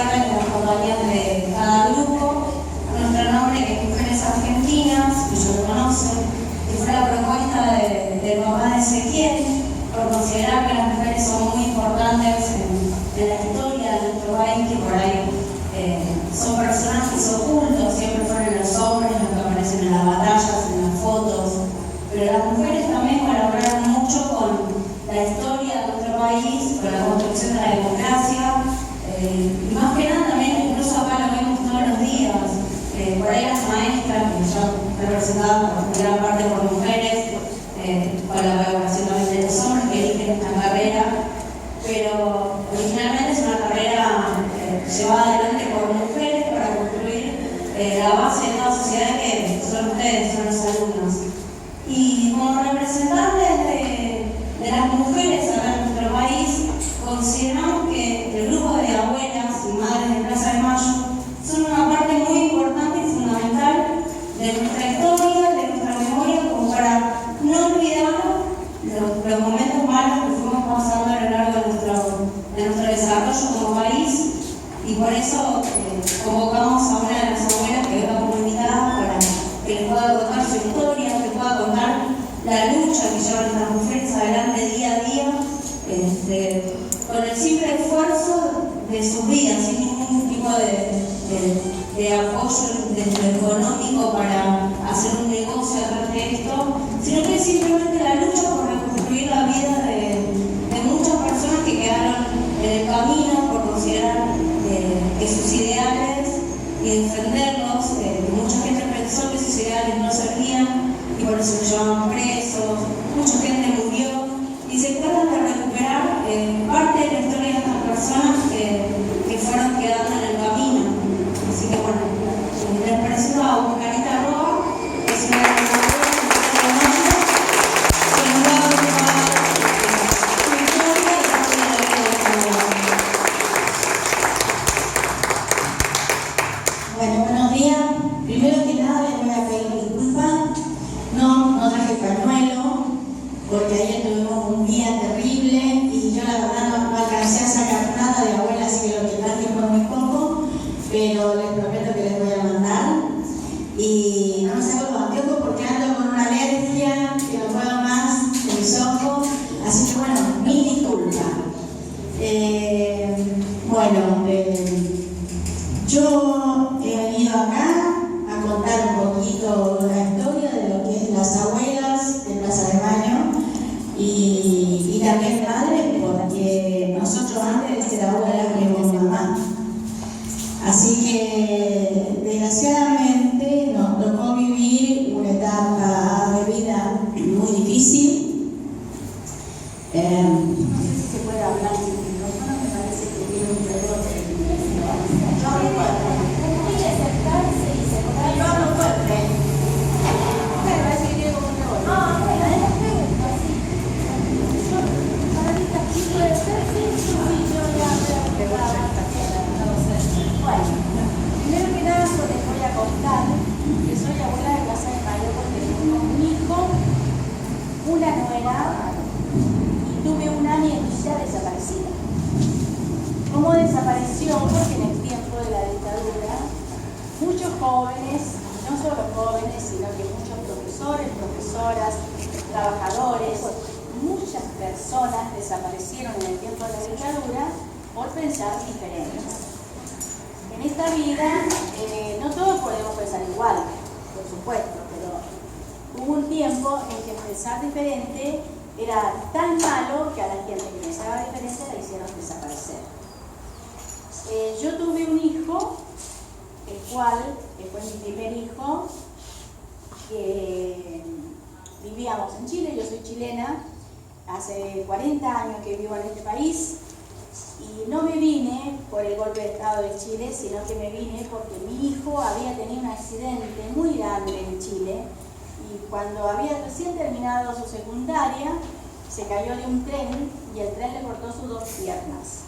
cierre de las campañas de cada grupo. Nuestro nombre, que es Mujeres Argentinas, que yo lo conocen, que fue la propuesta del papá de Ezequiel, por considerar que las mujeres son muy importantes en la historia de nuestro país, que por ahí son personajes ocultos, siempre fueron los hombres los que aparecen en las batallas, en las fotos, pero las mujeres también colaboraron mucho con la historia de nuestro país, con la construcción de la democracia, y más que nada también, incluso acá lo vemos todos los días, por ahí las maestras, que ya representadas por gran parte por mujeres, con la colaboración también de los hombres que eligen esta carrera, pero originalmente es una carrera llevada adelante por mujeres para construir la base de toda sociedad que son ustedes, son los alumnos. Y como representantes de las mujeres acá en nuestro país, consideramos que el grupo de abuelas y madres de Plaza de Mayo son una parte muy importante y fundamental de nuestra historia, de nuestra memoria, como para no olvidar los momentos malos que fuimos pasando a lo largo de nuestro desarrollo como país, y por eso convocamos a una de las abuelas que venga como invitada para que les pueda contar su historia, que pueda contar la lucha que llevan estas mujeres adelante día a día, con el simple esfuerzo de sus vidas, sin ningún tipo de apoyo económico para hacer un negocio atrás de esto, sino que es simplemente la lucha por reconstruir la vida de muchas personas que quedaron en el camino por considerar que sus ideales y defenderlos, mucha gente pensó que sus ideales no servían y por eso los llevaban presos, mucha gente murió, y se trata de recuperar parte de la historia de estas personas que fueron quedando en el camino. Así que bueno, les presento a Oscarita Roa, que es una de las abuelas que nos va a contar su historia y parte de la vida de esta abuela. Bueno, buenos días. Primero que nada les voy a pedir disculpas. No traje pañuelo, porque ayer tuvimos un día terrible y yo la verdad no alcancé a sacar nada de abuela, así que lo que traje fue muy poco, pero les prometo que les voy a mandar. Y no me saco los anteojos porque ando con una alergia que no puedo más de mis ojos, así que bueno, mil disculpas. Yo he venido acá a contar un poquito la historia de lo que es las abuelas de Plaza de Mayo y también madres, porque nosotros antes de ser abuelas fuimos mamá. Así que desgraciadamente nos tocó vivir una etapa de vida muy difícil. No sé si se puede hablar sin micrófono, me parece que tiene un rebote. Yo hablo fuerte. Puede acercarse y se puede. Yo hablo fuerte. Me parece que tiene como un rebote. Ah, bueno, así. Para mí aquí puede ser, sí, yo ya bueno, primero que nada yo les voy a contar que soy abuela de Plaza de Mayo porque tengo un hijo, una nuera y tuve una nieta desaparecida. ¿Cómo desapareció? Porque en el tiempo de la dictadura muchos jóvenes, no solo jóvenes, sino que muchos profesores, profesoras, trabajadores, muchas personas desaparecieron en el tiempo de la dictadura por pensar diferente. En esta vida no todos podemos pensar igual, por supuesto, pero hubo un tiempo en que pensar diferente era tan malo que a la gente que pensaba diferente la hicieron desaparecer. Yo tuve un hijo, el cual fue mi primer hijo, que vivíamos en Chile, yo soy chilena, hace 40 años que vivo en este país. Y no me vine por el golpe de Estado de Chile, sino que me vine porque mi hijo había tenido un accidente muy grande en Chile y cuando había recién terminado su secundaria se cayó de un tren y el tren le cortó sus dos piernas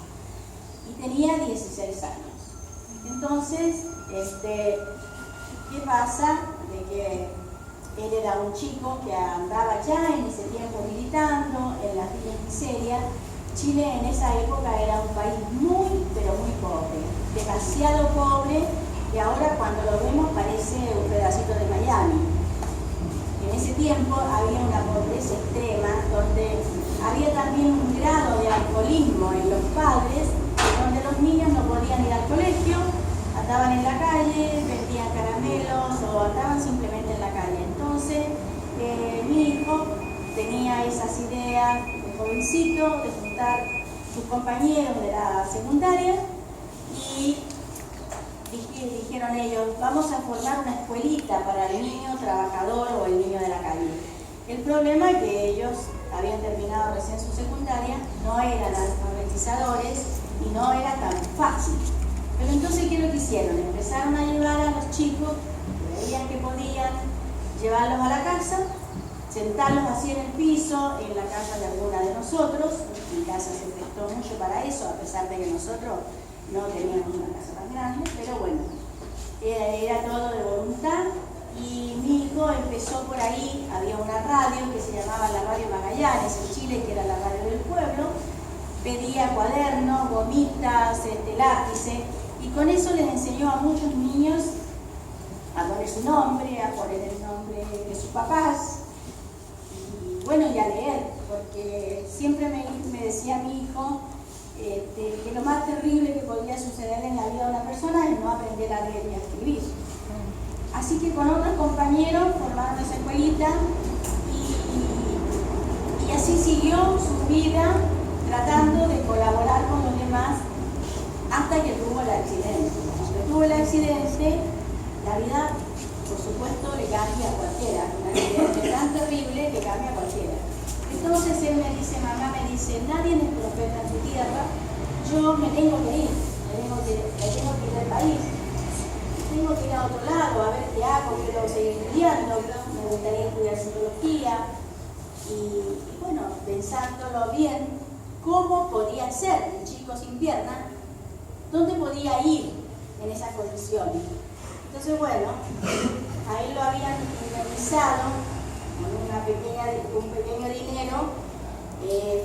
y tenía 16 años. Entonces, ¿qué pasa? De que él era un chico que andaba ya en ese tiempo militando en las villas miserias. Chile en esa época era un país muy, pero muy pobre, de Miami. En ese tiempo había una pobreza extrema, donde había también un grado de alcoholismo en los padres, donde los niños no podían ir al colegio, andaban en la calle, vendían caramelos o andaban simplemente en la calle. Entonces, mi hijo tenía esas ideas de jovencito, de juntar sus compañeros de la secundaria y dijeron ellos, vamos a formar una escuelita para el niño trabajador o el niño de la calle. El problema es que ellos habían terminado recién su secundaria, no eran alfabetizadores y no era tan fácil. Pero entonces, ¿qué es lo que hicieron? Empezaron a llevar a los chicos que veían que podían llevarlos a la casa, sentarlos así en el piso, en la casa de alguna de nosotros. Mi casa se prestó mucho para eso, a pesar de que nosotros no teníamos una casa tan grande, pero bueno, era todo de voluntad. Y mi hijo empezó por ahí, había una radio que se llamaba la Radio Magallanes en Chile, que era la radio del pueblo, pedía cuadernos, gomitas, lápices, y con eso les enseñó a muchos niños a poner su nombre, a poner el nombre de sus papás, y bueno, y a leer, porque siempre me decía mi hijo que lo más terrible que podía suceder en la vida de una persona es no aprender a leer y a escribir. Así que con otros compañeros formaron esa escuelita y así siguió su vida tratando de colaborar con los demás hasta que tuvo el accidente. Cuando tuvo el accidente, la vida, por supuesto, le cambia a cualquiera. Un accidente tan terrible que cambia a cualquiera. Entonces él me dice, mamá me dice, nadie es profeta en tu tierra, yo me tengo que ir, me tengo que ir del país. Tengo que ir a otro lado, a ver qué hago, quiero seguir estudiando, me gustaría estudiar psicología. Y bueno, pensándolo bien, ¿cómo podía ser un chico sin pierna? ¿Dónde podía ir en esas condiciones? Entonces, bueno, ahí lo habían indemnizado con un pequeño dinero,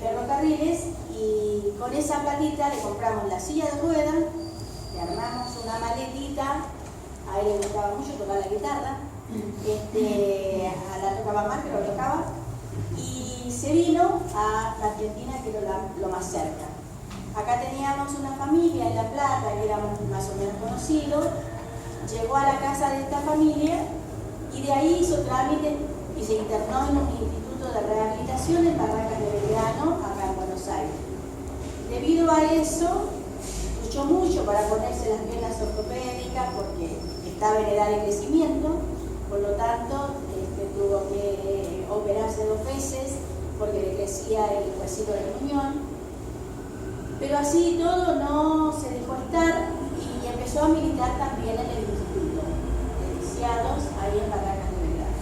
ferrocarriles, y con esa platita le compramos la silla de ruedas, le armamos una maletita. A él le gustaba mucho tocar la guitarra, a la tocaba mal, pero tocaba, y se vino a la Argentina, que era lo más cerca. Acá teníamos una familia en La Plata, que éramos más o menos conocidos, llegó a la casa de esta familia, y de ahí hizo trámite y se internó en un instituto de rehabilitación en Barracas de Belgrano, acá en Buenos Aires. Debido a eso, luchó mucho para ponerse las piernas ortopédicas, porque estaba en edad de crecimiento, por lo tanto tuvo que operarse 2 veces porque le crecía el huesito del muñón. Pero así todo no se dejó estar y empezó a militar también en el instituto de lisiados, ahí en Barracas de Belgrano.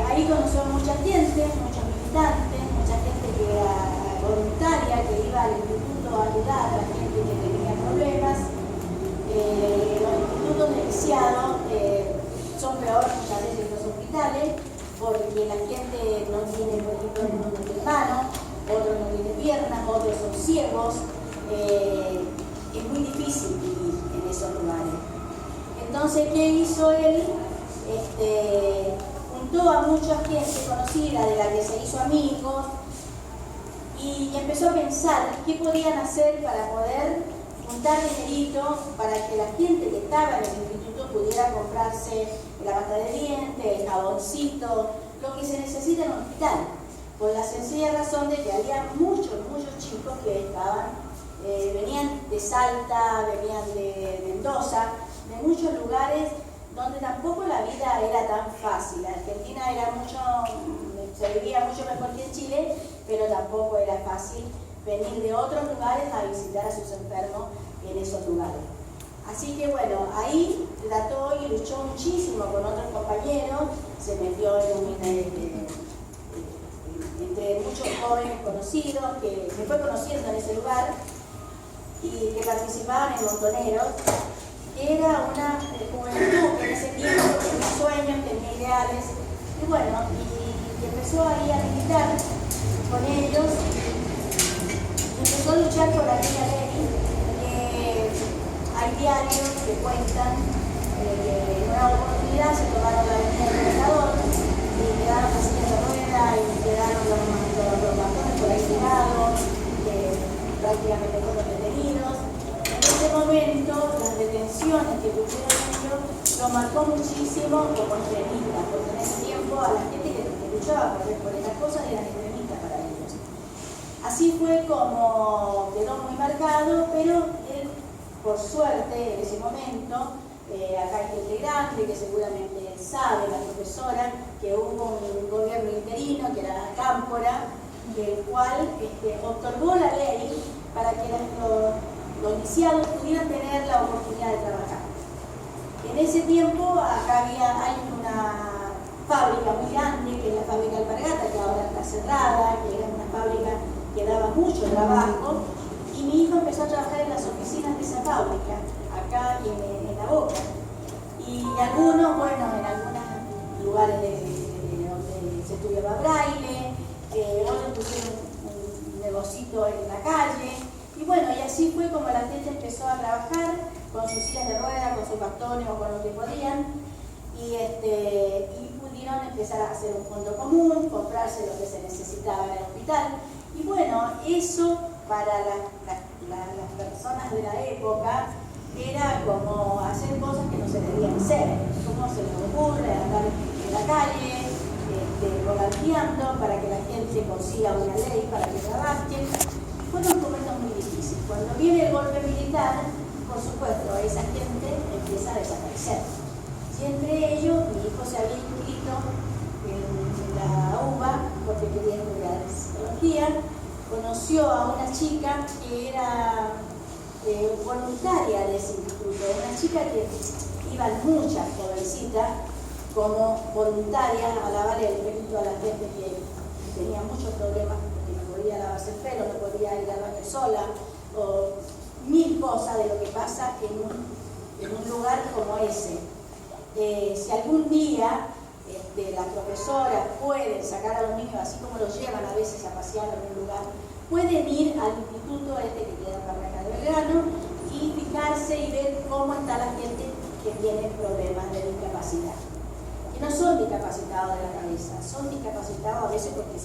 Ahí conoció mucha gente, muchos militantes, mucha gente que era voluntaria, que iba al instituto a ayudar a la gente que tenía problemas. Los institutos de lisiados son peores muchas veces que los hospitales, porque la gente no tiene, por ejemplo, no tiene mano, otros no tienen piernas, otros son ciegos. Es muy difícil vivir en esos lugares. Entonces, ¿qué hizo él? Juntó a mucha gente conocida, de la que se hizo amigos, y empezó a pensar qué podían hacer para poder juntar dinerito para que la gente que estaba en el instituto pudiera comprarse la pasta de dientes, el jaboncito, lo que se necesita en un hospital, por la sencilla razón de que había muchos chicos que venían de Salta, venían de Mendoza, de muchos lugares donde tampoco la vida era tan fácil. Argentina se vivía mucho mejor que en Chile, pero tampoco era fácil venir de otros lugares a visitar a sus enfermos en esos lugares. Así que bueno, ahí trató y luchó muchísimo con otros compañeros, se metió entre muchos jóvenes conocidos que se fue conociendo en ese lugar y que participaban en Montoneros, que era una juventud que en ese tiempo tenía sueños, tenía ideales, y bueno, y empezó ahí a militar con ellos. Empezó a luchar por aquella ley, que hay diarios que cuentan en una oportunidad se tomaron la avenida del Pescador y quedaron las sillas de rueda y quedaron los bastones por ahí tirados, prácticamente todos detenidos. En ese momento, las detenciones que tuvieron ellos lo marcó muchísimo como extremistas, porque en ese tiempo a la gente que luchaba por estas cosas eran extremistas para ellos. Así fue como quedó muy marcado, pero él, por suerte, en ese momento, acá hay gente grande que seguramente sabe, la profesora, que hubo un gobierno interino, que era la Cámpora, el cual otorgó la ley para que los lisiados pudieran tener la oportunidad de trabajar. En ese tiempo, acá hay una fábrica muy grande, que es la fábrica Alpargata, que ahora está cerrada, que era una fábrica que daba mucho trabajo, y mi hijo empezó a trabajar en las oficinas de esa fábrica, acá en La Boca. Y algunos, bueno, en algunos lugares donde se estudiaba braille, otros pusieron un negocito en la calle, y bueno, y así fue como la gente empezó a trabajar con sus sillas de ruedas, con sus bastones o con lo que podían, y pudieron empezar a hacer un fondo común, comprarse lo que se necesitaba en el hospital. Y bueno, eso para las personas de la época era como hacer cosas que no se debían hacer. ¿Cómo se les ocurre andar en la calle, volanteando para que la gente consiga una ley para que trabajen? Fueron momentos muy difíciles. Cuando viene el golpe militar, por supuesto, esa gente empieza a desaparecer. Y entre ellos, mi hijo se había inscrito en la UBA porque quería estudiar psicología. Conoció a una chica que era voluntaria de ese instituto, una chica que iban muchas jovencitas como voluntaria a lavar el pelito a la gente que tenía muchos problemas, porque no podía lavarse el pelo, no podía ir al baño sola, o mil cosas de lo que pasa en un lugar como ese. Si algún día las profesoras pueden sacar a los niños, así como los llevan a veces a pasear en un lugar, pueden ir al instituto que queda en Barranca de Belgrano y fijarse y ver cómo está la gente que tiene problemas de discapacidad. Que no son discapacitados de la cabeza, son discapacitados a veces porque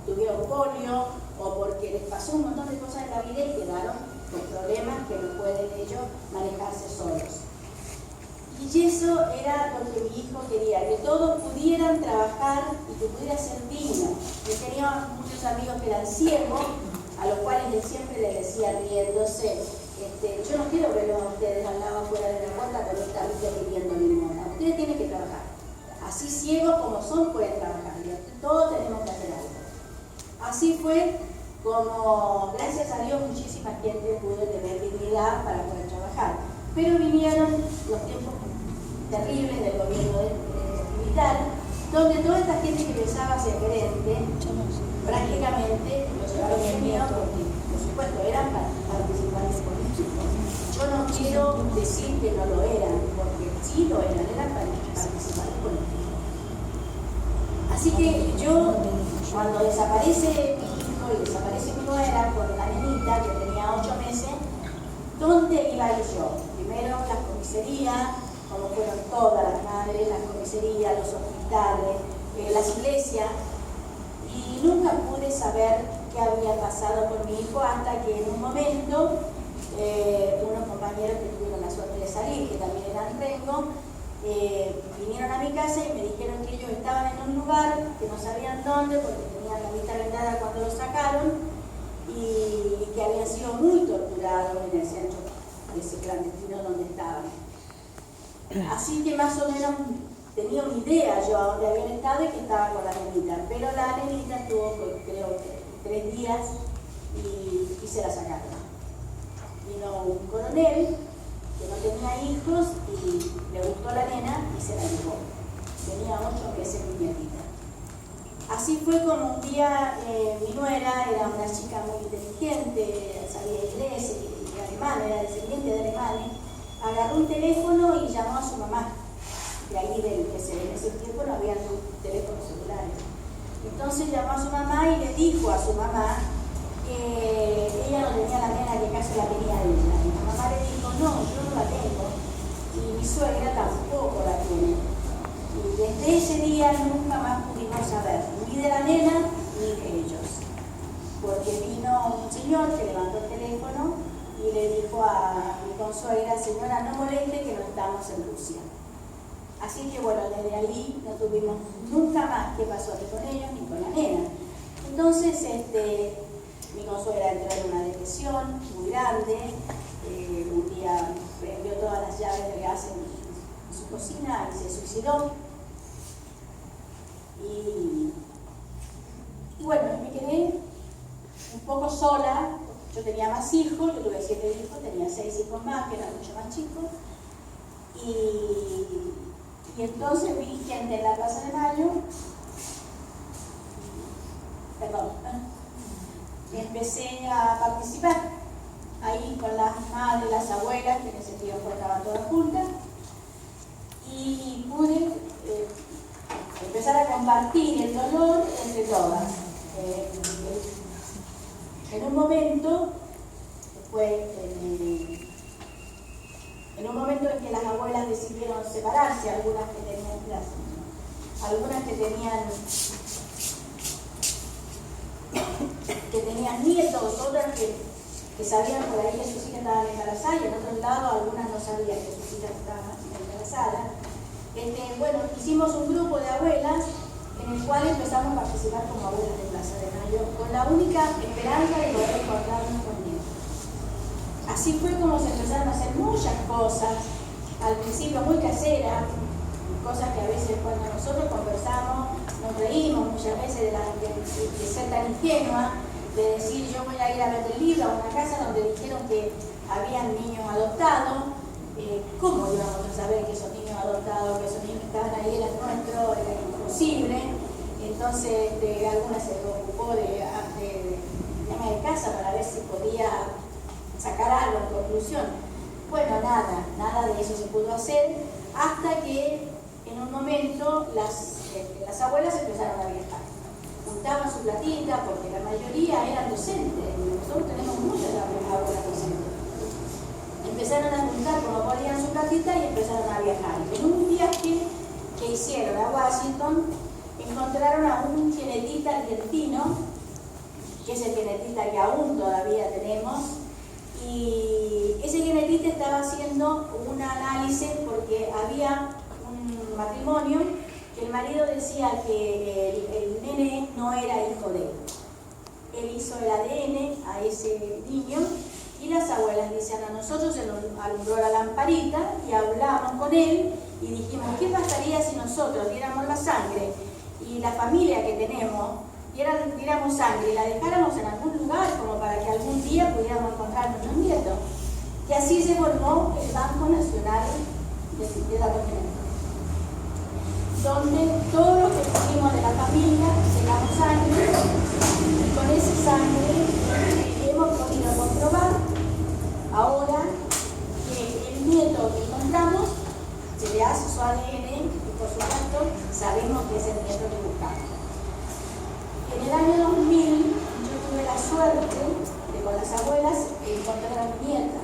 tuvieron polio o porque les pasó un montón de cosas en la vida y quedaron con problemas que no pueden ellos manejarse solos. Y eso era lo que mi hijo quería, que todos pudieran trabajar y que pudiera ser digno. Yo tenía muchos amigos que eran ciegos, a los cuales él siempre les decía riéndose, yo no quiero verlos a ustedes al lado afuera de la puerta con esta vida pidiendo limosna. Ustedes tienen que trabajar. Así ciegos como son, pueden trabajar. Todos tenemos que hacer algo. Así fue como, gracias a Dios, muchísima gente pudo tener dignidad para poder trabajar. Pero vinieron los tiempos terribles del gobierno militar, donde toda esta gente que pensaba ser gerente, prácticamente lo llevaron en miedo porque, por supuesto, eran participantes políticos. Yo no quiero decir que no lo eran, porque sí lo eran participantes políticos. Así que yo, cuando desaparece mi hijo y desaparece mi nuera con la nenita que tenía 8 meses, ¿dónde iba a ir yo? Primero las comisarías, como fueron todas las madres, las comisarías, los hospitales, las iglesias, y nunca pude saber qué había pasado con mi hijo hasta que en un momento unos compañeros que tuvieron la suerte de salir, que también eran rengo, vinieron a mi casa y me dijeron que ellos estaban en un lugar que no sabían dónde porque tenían la vista vendada cuando lo sacaron y que habían sido muy torturados en el centro ese clandestino donde estaban. Así que más o menos tenía una idea yo a dónde habían estado y que estaba con la nenita, pero la nenita estuvo, creo, 3 días y se la sacaron. Vino un coronel que no tenía hijos y le gustó la nena y se la llevó. Tenía 8 meses mi nietita. Así fue como un día mi nuera era una chica muy inteligente, sabía inglés y alemán, era descendiente de alemanes, agarró un teléfono y llamó a su mamá. De ahí en ese tiempo no había teléfonos celulares. Entonces llamó a su mamá y le dijo a su mamá que ella no tenía la nena, que casi la tenía ella. Y la mamá le dijo, no, yo no la tengo. Y mi suegra tampoco la tiene. Y desde ese día nunca más pudimos saber ni de la nena ni de ellos. Porque vino un señor que levantó el teléfono y le dijo a mi consuegra: señora, no moleste que no estamos en Rusia. Así que bueno, desde ahí no tuvimos nunca más qué pasó ni con ellos ni con la nena. Entonces mi consuegra entró en una depresión muy grande. Un día prendió todas las llaves de gas en su cocina y se suicidó. Y bueno, me quedé un poco sola. Yo tenía más hijos, yo tuve 7 hijos, tenía 6 hijos más que eran mucho más chicos. Y entonces vi gente en la Plaza de Mayo, empecé a participar ahí con las madres, las abuelas, que en ese tiempo estaban todas juntas, y pude empezar a compartir el dolor entre todas. En un momento en que las abuelas decidieron separarse, algunas que tenían nietos, otras que sabían por ahí que sus hijas estaban embarazadas, y en otro lado algunas no sabían que sus hijas estaban embarazadas. Bueno, hicimos un grupo de abuelas en el cual empezamos a participar como abuelas de Plaza de Mayo, con la única esperanza de poder encontrarnos con nietos. Así fue como se empezaron a hacer muchas cosas, al principio muy caseras, cosas que a veces cuando nosotros conversamos nos reímos muchas veces de ser tan ingenua, de decir: yo voy a ir a ver el libro a una casa donde dijeron que habían niños adoptados. ¿Cómo íbamos a saber que esos niños adoptados, que esos niños que estaban ahí eran nuestros? Era imposible. Entonces alguna se ocupó de llama de casa para ver si podía sacar algo en conclusión. Bueno, nada de eso se pudo hacer, hasta que en un momento las abuelas empezaron a viajar. Juntaban su platita, porque la mayoría eran docentes. Nosotros tenemos muchas abuelas docentes. Empezaron a juntar como podían su platita y empezaron a viajar. En un viaje que hicieron a Washington, encontraron a un genetista argentino, que es el genetista que aún todavía tenemos, y ese genetista estaba haciendo un análisis porque había un matrimonio que el marido decía que el nene no era hijo de él. Él hizo el ADN a ese niño y las abuelas dicen: a nosotros se nos alumbró la lamparita y hablamos con él y dijimos: ¿qué pasaría si nosotros diéramos la sangre y la familia que tenemos, diéramos sangre y la dejáramos en algún lugar como para que algún día pudiéramos encontrar nuestros nietos? Y así se formó el Banco Nacional de Documentos, donde todos los que tuvimos de la familia llegamos sangre, y con esa sangre hemos podido comprobar ahora que el nieto que encontramos se le hace su ADN y por supuesto sabemos que es el nieto que buscamos. En el año 2000 yo tuve la suerte de con las abuelas encontrar a mi nieta.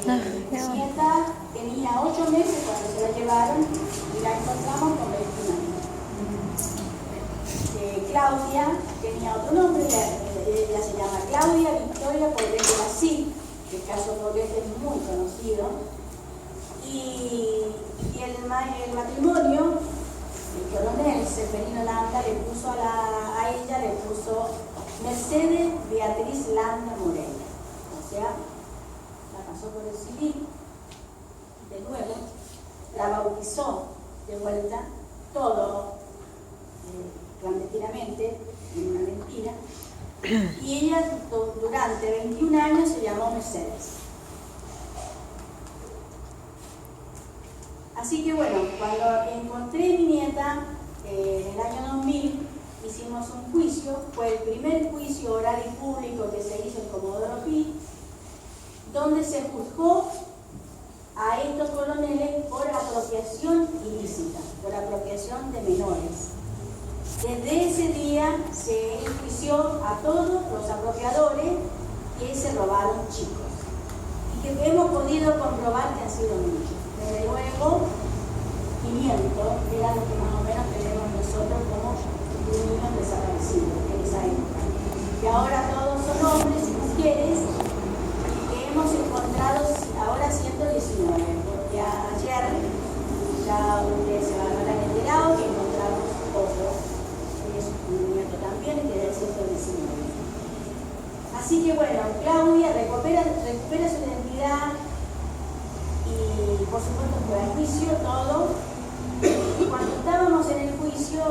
Mi nieta tenía 8 meses cuando se la llevaron y la encontramos con 21 años. Claudia tenía otro nombre, ella se llama Claudia Victoria Poblete Basí, que el caso Poblete es muy conocido. Y el matrimonio, el coronel Seferino Landa, le puso a ella Mercedes Beatriz Landa Moreno. O sea, la pasó por el civil de nuevo, la bautizó de vuelta, todo clandestinamente, en una mentira, y ella durante 21 años se llamó Mercedes. Así que bueno, cuando encontré a mi nieta en el año 2000, hicimos un juicio, fue el primer juicio oral y público que se hizo en Comodoro Pi, donde se juzgó a estos coroneles por apropiación ilícita, por apropiación de menores. Desde ese día se enjuició a todos los apropiadores que se robaron chicos. que hemos podido comprobar que han sido muchos. Desde luego, 500 era lo que más o menos tenemos nosotros como niños desaparecidos en esa época. Y ahora todos son hombres y mujeres que hemos encontrado ahora 119, porque ayer ya ustedes se van a haber enterado que encontramos otro, que es un nieto también, que es el 119. Así que bueno, Claudia recupera su identidad y por supuesto fue a juicio todo. Y cuando estábamos en el juicio,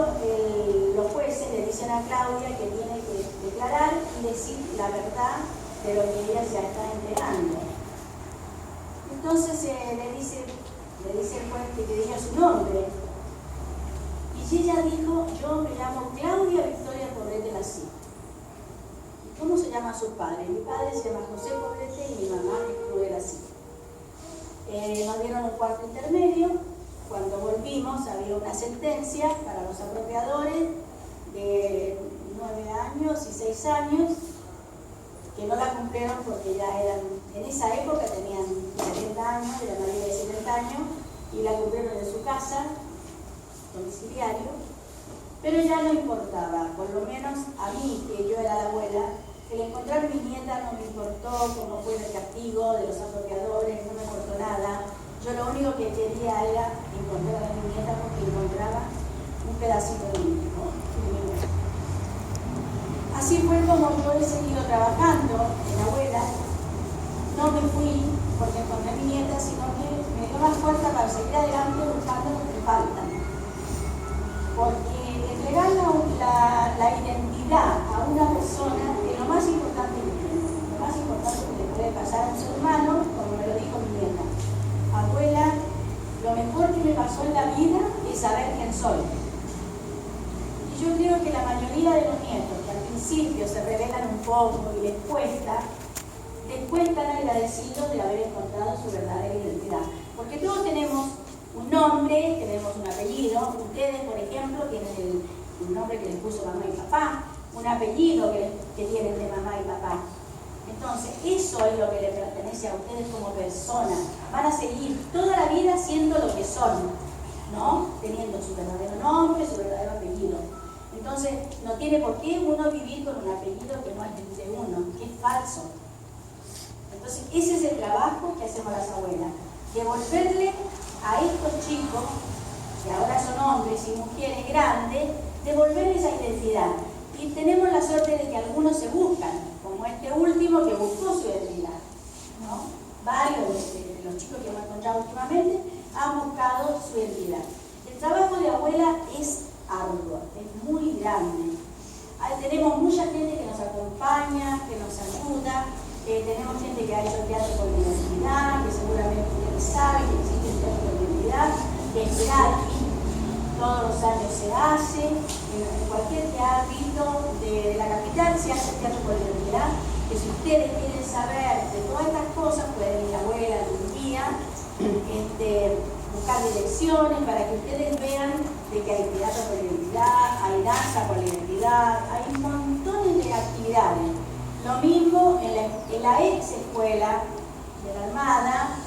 los jueces le dicen a Claudia que tiene que declarar y decir la verdad de lo que ella ya está enterando. Entonces le dice el juez que diga su nombre. Y ella dijo: yo me llamo Claudia Victoria Poblete Lací. ¿Y cómo se llama su padre? Mi padre se llama José Poblete y mi mamá es Cruz Lací. Nos dieron un cuarto intermedio. Cuando volvimos había una sentencia para los apropiadores de 9 años y 6 años que no la cumplieron porque ya eran, en esa época tenían 70 años, eran mayores de 70 años, y la cumplieron en su casa, domiciliario, pero ya no importaba, por lo menos a mí, que yo era la abuela, el encontrar a mi nieta no me importó cómo fue el castigo de los apropiadores, no me importó nada. Yo lo único que quería era encontrar a mi nieta porque encontraba un pedacito de mí, ¿no? Así fue como yo he seguido trabajando en la abuela. No me fui porque encontré a mi nieta, sino que me dio más fuerza para seguir adelante buscando lo que falta. Porque entregar la identidad a una persona es lo más importante que tiene. Lo más importante que le puede pasar a un ser humano, como me lo dijo mi nieta. Abuela, lo mejor que me pasó en la vida es saber quién soy. Y yo creo que la mayoría de los nietos que al principio se rebelan un poco y les cuesta, después están agradecidos de haber encontrado su verdadera identidad. Porque todos tenemos un nombre, tenemos un apellido. Ustedes, por ejemplo, tienen un nombre que les puso mamá y papá, un apellido que tienen de mamá y papá. Entonces, eso es lo que le pertenece a ustedes como personas. Van a seguir toda la vida siendo lo que son, ¿no? Teniendo su verdadero nombre, su verdadero apellido. Entonces, no tiene por qué uno vivir con un apellido que no es de uno, que es falso. Entonces, ese es el trabajo que hacemos las abuelas. Devolverle a estos chicos, que ahora son hombres y mujeres grandes, devolverles esa identidad. Y tenemos la suerte de que algunos se buscan, como este último que buscó su identidad, ¿no? Varios de los chicos que hemos encontrado últimamente han buscado su identidad. El trabajo de abuela es arduo, es muy grande. Tenemos mucha gente que nos acompaña, que nos ayuda, tenemos gente que ha hecho teatro por la universidad, que seguramente ustedes saben que existe el teatro por la universidad, que es gratis. Todos los años se hace, en cualquier teatro de la capital se hace teatro por la identidad, que si ustedes quieren saber de todas estas cosas, pueden ir a la abuela algún día, buscar direcciones para que ustedes vean de que hay teatro por la identidad, hay danza por la identidad, hay montones de actividades. Lo mismo en la ex escuela de la Armada,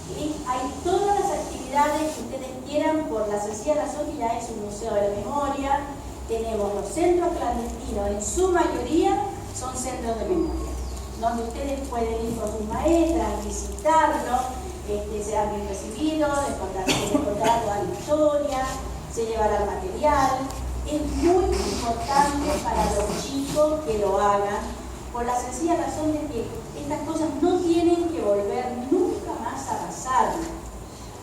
y hay todas las actividades que ustedes quieran por la sencilla razón que ya es un museo de la memoria. Tenemos los centros clandestinos, en su mayoría son centros de memoria, donde ustedes pueden ir con sus maestras, visitarlos, serán bien recibidos, encontrar toda la historia, se llevará el material. Es muy importante para los chicos que lo hagan, por la sencilla razón de que estas cosas no tienen que volver nunca más a pasar.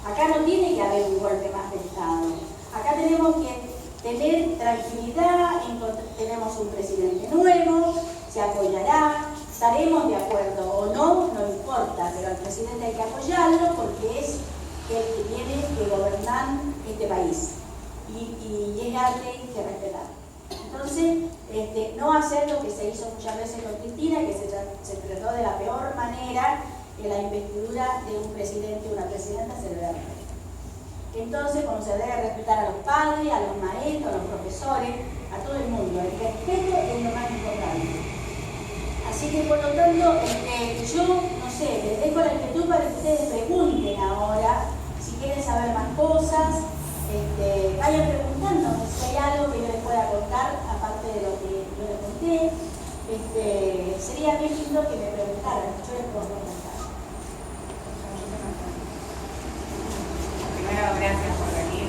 Acá no tiene que haber un golpe más de Estado. Acá tenemos que tener tranquilidad, tenemos un presidente nuevo, se apoyará, estaremos de acuerdo o no, no importa, pero al presidente hay que apoyarlo porque es el que tiene que gobernar este país. Y es la ley que respetar. Entonces, no hacer lo que se hizo muchas veces con Cristina, que se trató de la peor manera en la investidura de un presidente o una presidenta se debe respetar. Entonces, como se debe respetar a los padres, a los maestros, a los profesores, a todo el mundo. El respeto es lo más importante. Así que por lo tanto, yo no sé, les dejo la inquietud para que ustedes pregunten ahora, si quieren saber más cosas, vayan preguntando si hay algo que yo les pueda contar, aparte de lo que yo les conté. Sería bien lindo que me preguntaran, yo les puedo preguntar. Primero, gracias por venir.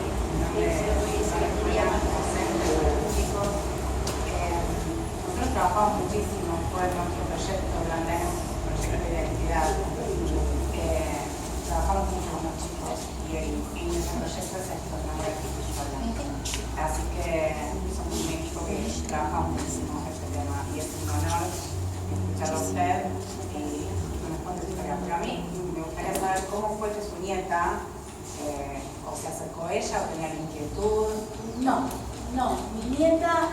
Nosotros trabajamos muchísimo, fue nuestro proyecto durante años, proyecto de identidad. Trabajamos mucho con los chicos y nuestro proyecto es esto, no es así que somos un equipo que trabaja muchísimo este tema y es un honor escucharlo a usted y que nos cuente su historia. Pero a mí me gustaría saber cómo fue que su nieta o se acercó ella o tenía la inquietud. No, mi nieta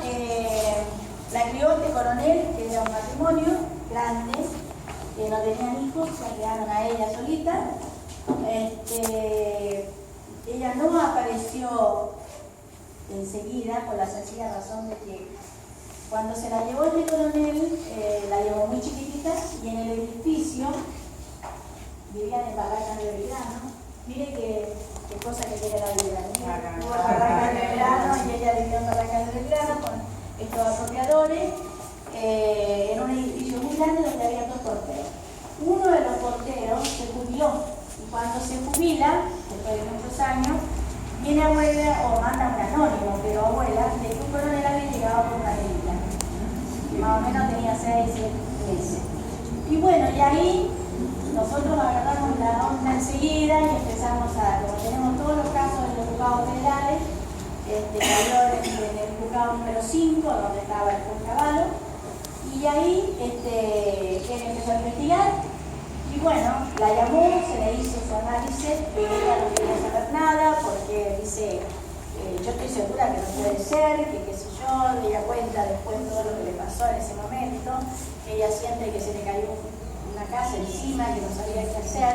la crió este coronel, que era un matrimonio grande, que no tenían hijos, se quedaron a ella solita. Ella no apareció enseguida por la sencilla razón de que cuando se la llevó este coronel, la llevó muy chiquitita y en el edificio vivían en barracas de Belgrano. Mire qué cosa que tiene la vida. Hubo barracas de Belgrano y ella vivió en barracas de Belgrano con estos apropiadores en un edificio muy grande donde había 2 porteros. Uno de los porteros se jubiló y cuando se jubila, después de muchos años, viene abuela o manda un anónimo, pero abuela, de que un coronel había llegado por una herida, que más o menos tenía 6, 7 meses. Y bueno, y ahí nosotros agarramos la onda enseguida y empezamos como tenemos todos los casos en los juzgados federales, cayó en el juzgado número 5, donde estaba el juez Cavallo, y ahí él empezó a investigar. Y bueno, la llamó, se le hizo su análisis, pero ella no quería saber nada porque dice, yo estoy segura que no puede ser, que qué sé yo, ella cuenta después todo lo que le pasó en ese momento, que ella siente que se le cayó una casa encima, que no sabía qué hacer.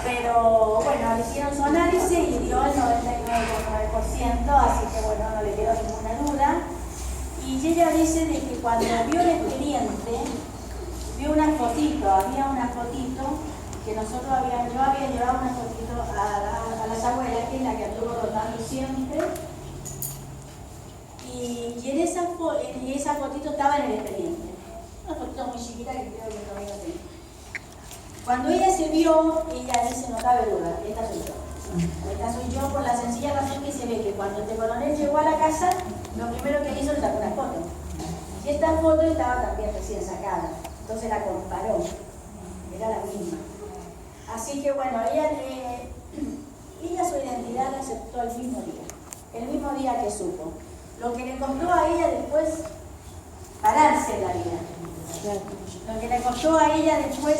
Pero bueno, le hicieron su análisis y dio el 99,9%, así que bueno, no le quedó ninguna duda. Y ella dice de que cuando vio el expediente, vio una fotito, había una fotito que yo había llevado una fotito a las abuelas, que es la que anduvo rotando siempre, y en esa fotito estaba en el expediente, una fotito muy chiquita que creo que todavía no tengo. Cuando ella se vio, ella dice, no cabe duda, esta soy yo. Esta soy yo por la sencilla razón que se ve que cuando este coronel llegó a la casa, lo primero que hizo es sacar una foto. Y esta foto estaba también recién sacada. Entonces la comparó, era la misma. Así que bueno, ella su identidad la aceptó el mismo día que supo. Lo que le costó a ella después pararse en la vida. Lo que le costó a ella después,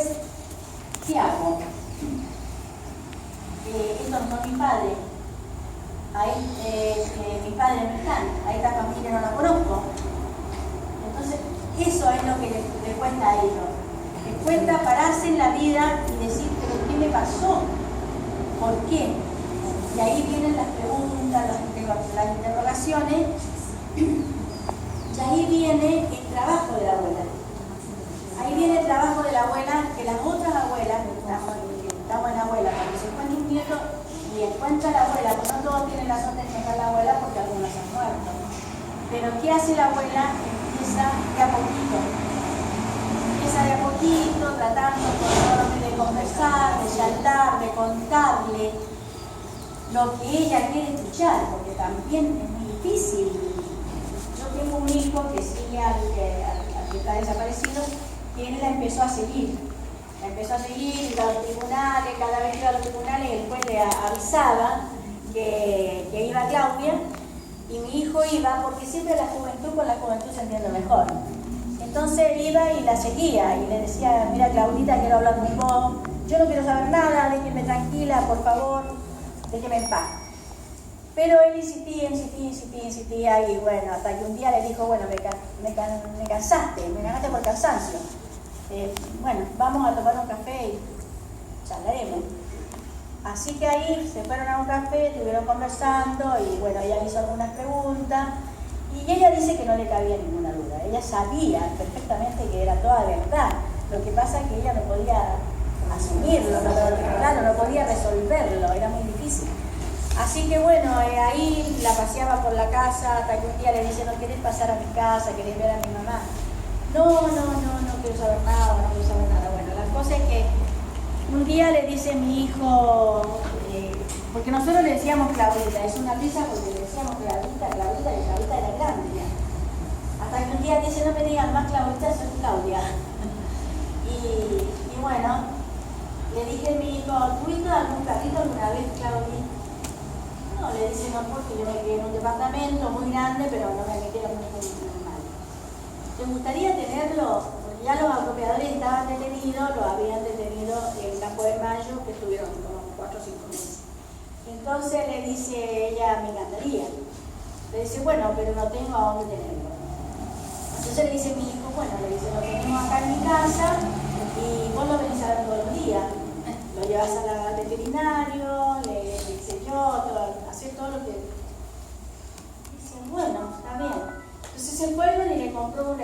¿qué hago? Estos no son mis padres. Mis padres no están, a esta familia no la conozco. Entonces, eso es lo que le cuesta a ellos. Les cuesta pararse en la vida y decir, pero ¿qué me pasó? ¿Por qué? Y ahí vienen las preguntas, las interrogaciones, y ahí viene el trabajo de la abuela. Ahí viene el trabajo de la abuela, que las otras abuelas, estamos en abuela, cuando se encuentra un nieto y encuentra a la abuela, pues no todos tienen la suerte de encontrar a la abuela porque algunos han muerto. Pero ¿qué hace la abuela? Empieza de a poquito, tratando de conversar, de charlar, de contarle lo que ella quiere escuchar, porque también es muy difícil. Yo tengo un hijo que sigue al que está desaparecido, que él la empezó a seguir. La empezó a seguir, iba a los tribunales, cada vez que iba a los tribunales, el juez le avisaba que iba Claudia, y mi hijo iba, porque siempre la juventud con la juventud se entiende mejor. Entonces iba y la seguía, y le decía, mira Claudita, quiero hablar con vos, yo no quiero saber nada, déjeme tranquila, por favor, déjeme en paz. Pero él insistía, y bueno, hasta que un día le dijo, bueno, me cansaste, me ganaste por cansancio. Bueno, vamos a tomar un café y charlaremos. Así que ahí se fueron a un café, estuvieron conversando y bueno, ella hizo algunas preguntas y ella dice que no le cabía ninguna duda. ella sabía perfectamente que era toda verdad. Lo que pasa es que ella no podía asumirlo, claro, no podía resolverlo, era muy difícil. Así que bueno, ahí la paseaba por la casa hasta que un día le dice, ¿no querés pasar a mi casa? ¿Querés ver a mi mamá? No quiero saber nada, no quiero saber nada. Bueno, la cosa es que un día le dice mi hijo, porque nosotros le decíamos Claudita, es una risa porque le decíamos Claudita, y Claudita era grande ya. Hasta que un día dice, no me digan más Claudita, soy Claudia. Y bueno, le dije a mi hijo, ¿tuviste algún carrito alguna vez, Claudia? No, le dice, no, porque yo me quedé en un departamento muy grande, pero no me metieron ningún animal. ¿Te gustaría tenerlo? Porque ya los apropiadores estaban detenidos, los habían detenido el Campo de Mayo, que estuvieron como 4 o 5 meses. Entonces le dice ella, me encantaría. Le dice, bueno, pero no tengo a dónde tenerlo. Entonces le dice mi hijo, bueno, le dice, lo tenemos acá en mi casa y vos lo venís a ver todos los días. Lo llevas al veterinario, le dice yo, hacer todo lo que... Dice, bueno, está bien. Entonces se fueron y le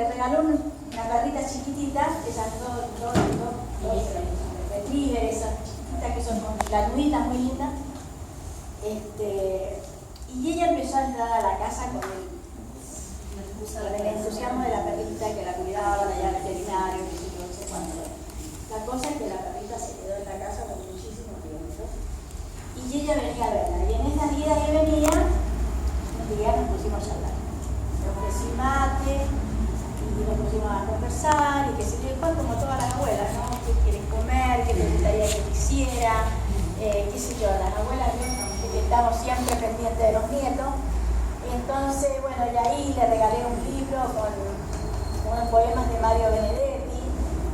regaló una perrita chiquitita, esas dos retriever, esas chiquititas que son con la nudita muy linda. Y ella empezó a entrar a la casa con el entusiasmo de la perrita, que la cuidaban allá al veterinario, que sé yo, no sé cuánto. La cosa es que la perrita se quedó en la casa por muchísimo tiempo y ella venía a verla. Y en esas idas que venía, un día nos pusimos a charlar. Le ofrecí mate y nos pusimos a conversar y que se le dijo como todas las abuelas, ¿no? ¿Qué quieres comer? ¿Qué te gustaría que te hiciera? Qué sé yo, las abuelas que estamos siempre pendientes de los nietos. Y entonces, bueno, y ahí le regalé un libro con unos poemas de Mario Benedetti.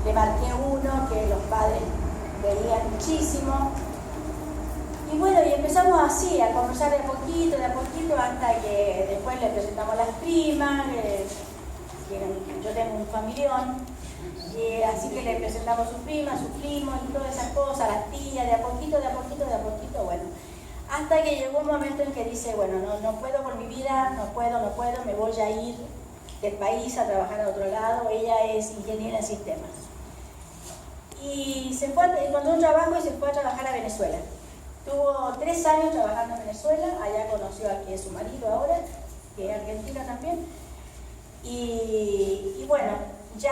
Le marqué uno que los padres veían muchísimo. Y bueno, y empezamos así, a conversar de a poquito, hasta que después le presentamos a las primas, yo tengo un familión, y así que le presentamos a sus primas, sus primos y todas esas cosas, las tías, de a poquito, bueno. Hasta que llegó un momento en que dice, bueno, no puedo por mi vida, no puedo, me voy a ir del país a trabajar a otro lado. Ella es ingeniera en sistemas. Y se fue, encontró un trabajo y se fue a trabajar a Venezuela. Tuvo 3 años trabajando en Venezuela, allá conoció al que es su marido ahora, que es argentino también. Y bueno, ya